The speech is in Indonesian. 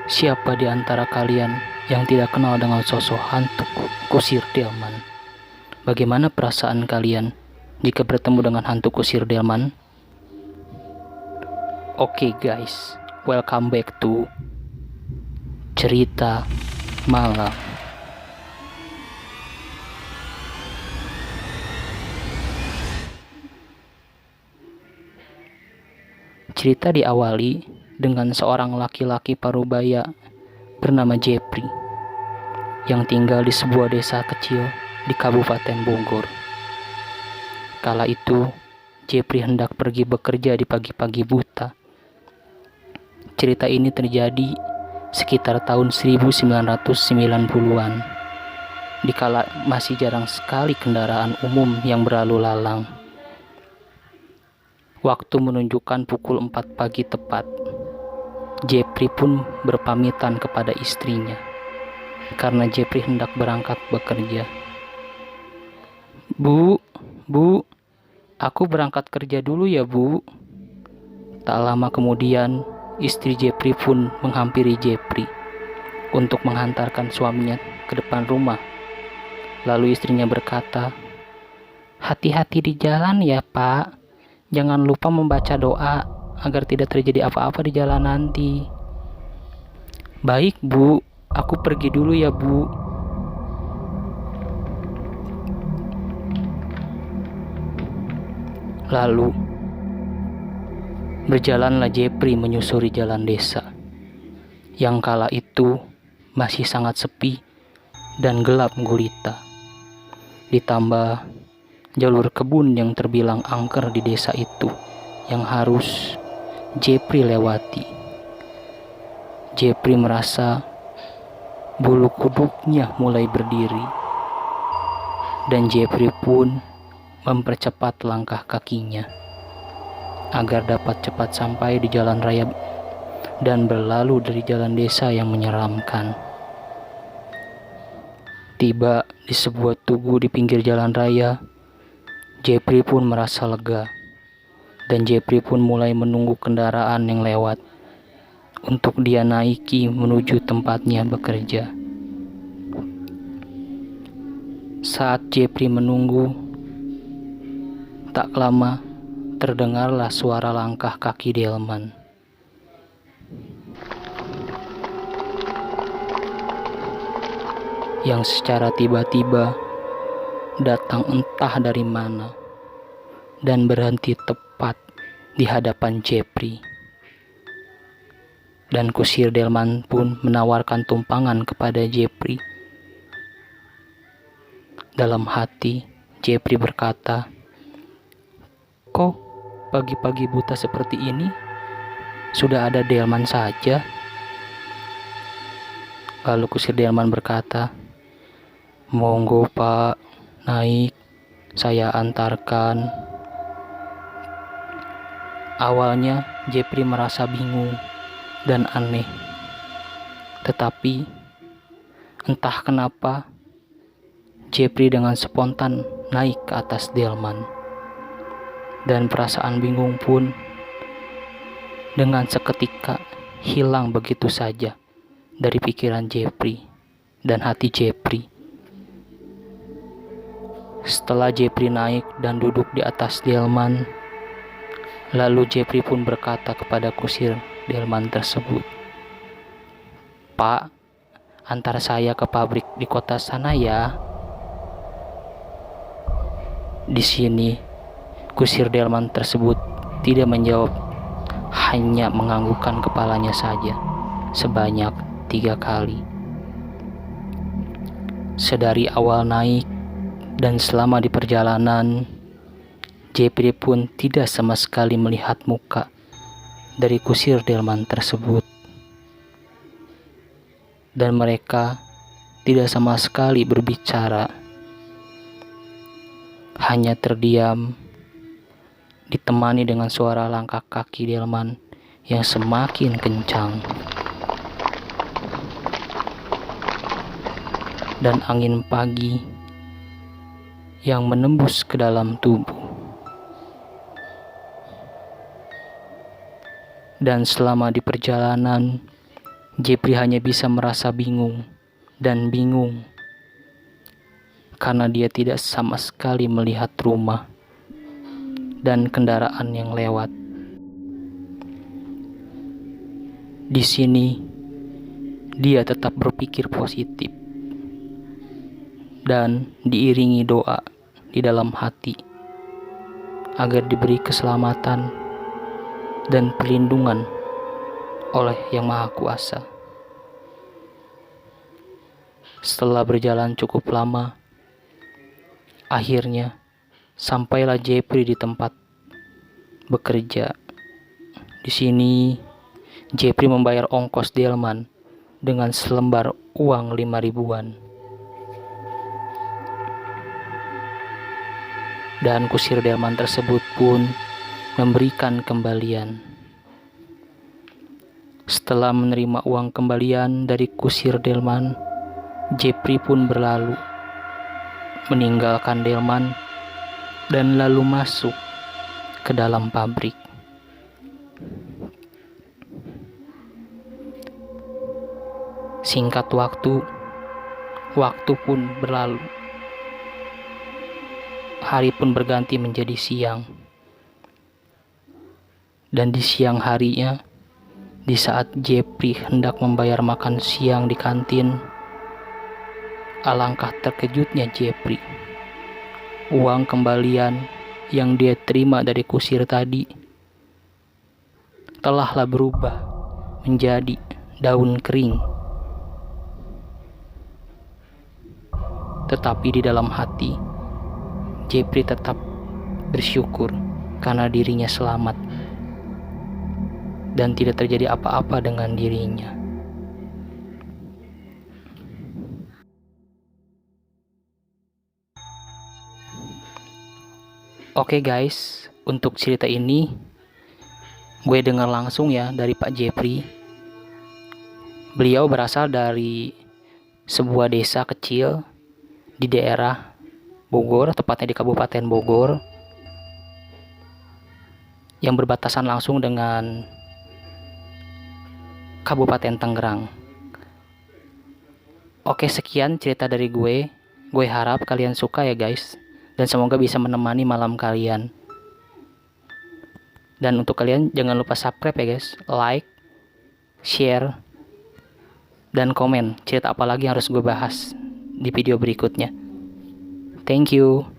Siapa di antara kalian yang tidak kenal dengan sosok hantu kusir delman? Bagaimana perasaan kalian jika bertemu dengan hantu kusir delman? Oke guys, welcome back to cerita malam. Cerita diawali dengan seorang laki-laki parubaya bernama Jepri yang tinggal di sebuah desa kecil di Kabupaten Bogor. Kala itu, Jepri hendak pergi bekerja di pagi-pagi buta. Cerita ini terjadi sekitar tahun 1990-an, dikala masih jarang sekali kendaraan umum yang berlalu lalang. Waktu menunjukkan pukul 4 pagi tepat. Jepri pun berpamitan kepada istrinya karena Jepri hendak berangkat bekerja. Bu, aku berangkat kerja dulu ya bu. Tak lama kemudian, istri Jepri pun menghampiri Jepri untuk menghantarkan suaminya ke depan rumah. Lalu istrinya berkata, "Hati-hati di jalan ya pak, jangan lupa membaca doa agar tidak terjadi apa-apa di jalan nanti." "Baik bu, aku pergi dulu ya bu." Lalu berjalanlah Jepri menyusuri jalan desa yang kala itu masih sangat sepi dan gelap gulita. Ditambah jalur kebun yang terbilang angker di desa itu yang harus Jepri lewati. Jepri merasa bulu kuduknya mulai berdiri, dan Jepri pun mempercepat langkah kakinya agar dapat cepat sampai di jalan raya dan berlalu dari jalan desa yang menyeramkan. Tiba di sebuah tugu di pinggir jalan raya, Jepri pun merasa lega, dan Jepri pun mulai menunggu kendaraan yang lewat untuk dia naiki menuju tempatnya bekerja. Saat Jepri menunggu, tak lama terdengarlah suara langkah kaki delman. Yang secara tiba-tiba datang entah dari mana dan berhenti tepat di hadapan Jepri. Dan kusir delman pun menawarkan tumpangan kepada Jepri. Dalam hati, Jepri berkata, "Kok pagi-pagi buta seperti ini sudah ada delman saja?" Lalu kusir delman berkata, "Monggo pak, naik, saya antarkan." Awalnya Jepri merasa bingung dan aneh, tetapi entah kenapa Jepri dengan spontan naik ke atas delman, dan perasaan bingung pun dengan seketika hilang begitu saja dari pikiran Jepri dan hati Jepri. Setelah Jepri naik dan duduk di atas delman, lalu Jepri pun berkata kepada kusir delman tersebut, "Pak, antar saya ke pabrik di kota sana ya." Di sini, kusir delman tersebut tidak menjawab, hanya menganggukkan kepalanya saja sebanyak 3 kali. Sedari awal naik dan selama di perjalanan, Jepri pun tidak sama sekali melihat muka dari kusir delman tersebut. Dan mereka tidak sama sekali berbicara. Hanya terdiam, ditemani dengan suara langkah kaki delman yang semakin kencang. Dan angin pagi yang menembus ke dalam tubuh. Dan selama di perjalanan, Jepri hanya bisa merasa bingung dan bingung karena dia tidak sama sekali melihat rumah dan kendaraan yang lewat. Di sini, dia tetap berpikir positif dan diiringi doa di dalam hati agar diberi keselamatan dan perlindungan oleh Yang Maha Kuasa. Setelah berjalan cukup lama, akhirnya sampailah Jepri di tempat bekerja. Di sini, Jepri membayar ongkos delman dengan selembar uang 5 ribuan. Dan kusir delman tersebut pun memberikan kembalian. Setelah menerima uang kembalian dari kusir delman, Jepri pun berlalu, meninggalkan delman dan lalu masuk ke dalam pabrik. Singkat waktu pun berlalu. Hari pun berganti menjadi siang. Dan di siang harinya, di saat Jepri hendak membayar makan siang di kantin, alangkah terkejutnya Jepri. Uang kembalian yang dia terima dari kusir tadi telahlah berubah menjadi daun kering. Tetapi di dalam hati, Jepri tetap bersyukur karena dirinya selamat dan tidak terjadi apa-apa dengan dirinya. Oke guys, untuk cerita ini gue dengar langsung ya dari Pak Jepri. Beliau berasal dari sebuah desa kecil di daerah Bogor, tepatnya di Kabupaten Bogor, yang berbatasan langsung dengan Kabupaten Tangerang. Oke, sekian cerita dari gue. Gue harap kalian suka ya guys, dan semoga bisa menemani malam kalian. Dan untuk kalian jangan lupa subscribe ya guys, like, share, dan komen cerita apa lagi yang harus gue bahas di video berikutnya. Thank you.